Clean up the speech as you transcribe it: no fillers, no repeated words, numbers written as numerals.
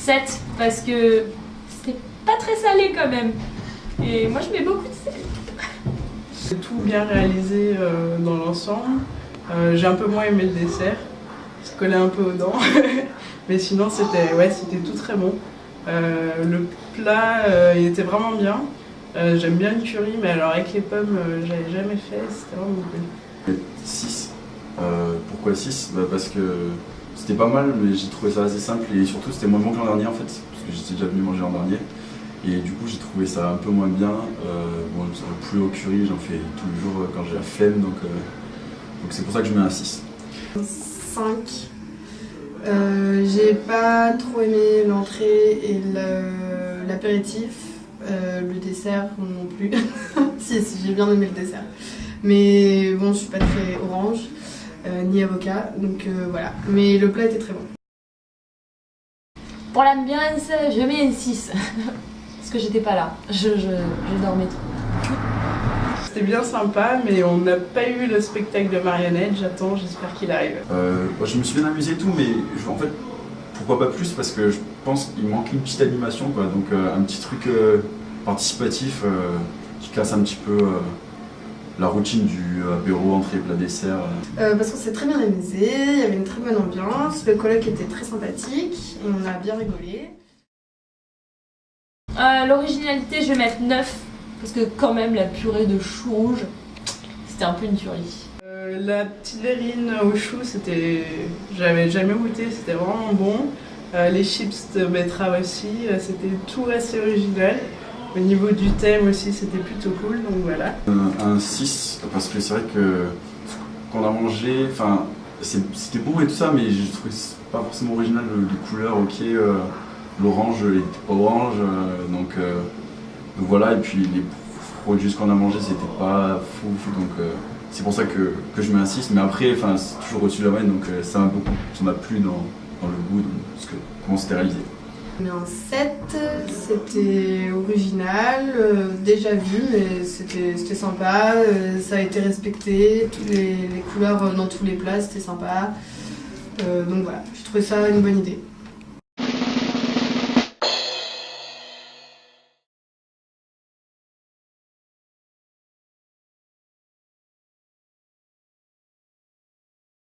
7 parce que c'est pas très salé quand même. Et moi je mets beaucoup de sel. C'est tout bien réalisé dans l'ensemble. J'ai un peu moins aimé le dessert, il se collait un peu aux dents. Mais sinon c'était tout très bon. Le plat il était vraiment bien. J'aime bien le curry, mais alors avec les pommes, j'avais jamais fait, c'était vraiment cool. 6. Pourquoi 6 ? Parce que c'était pas mal, mais j'ai trouvé ça assez simple et surtout c'était moins bon que l'an dernier en fait, parce que j'étais déjà venu manger l'an dernier. Et du coup j'ai trouvé ça un peu moins bien. Bon, plus au curry, j'en fais tous les jours quand j'ai la flemme, donc c'est pour ça que je mets un 6. 5. J'ai pas trop aimé l'entrée et l'apéritif. Le dessert non plus. si, j'ai bien aimé le dessert. Mais bon, je suis pas très orange, ni avocat, donc voilà. Mais le plat était très bon. Pour l'ambiance, je mets un 6. Parce que j'étais pas là. Je dormais trop. C'était bien sympa, mais on n'a pas eu le spectacle de marionnettes. J'espère qu'il arrive. Je me suis bien amusé et tout, mais en fait, pourquoi pas plus ? Parce que je pense qu'il manque une petite animation, quoi. Donc un petit truc participatif qui casse un petit peu la routine du apéro, entrée, plat, dessert. Parce qu'on s'est très bien amusé, il y avait une très bonne ambiance, le colloque était très sympathique, et on a bien rigolé. L'originalité, je vais mettre 9. Parce que quand même, la purée de chou rouge, c'était un peu une tuerie. La petite verrine au chou, j'avais jamais goûté, c'était vraiment bon. Les chips de betterave aussi, c'était tout assez original. Au niveau du thème aussi, c'était plutôt cool, donc voilà. Un 6, parce que c'est vrai que ce qu'on a mangé, c'était bon et tout ça, mais je trouvais pas forcément original, les couleurs, ok, l'orange était pas orange, donc voilà, et puis les produits qu'on a mangé c'était pas fou, donc c'est pour ça que je mets un 6, mais après c'est toujours au-dessus de la moyenne, donc ça m'a plu dans le goût, comment c'était réalisé. Mais un 7, c'était original, déjà vu, mais c'était sympa, ça a été respecté, les couleurs dans tous les plats, c'était sympa. Donc voilà, j'ai trouvé ça une bonne idée.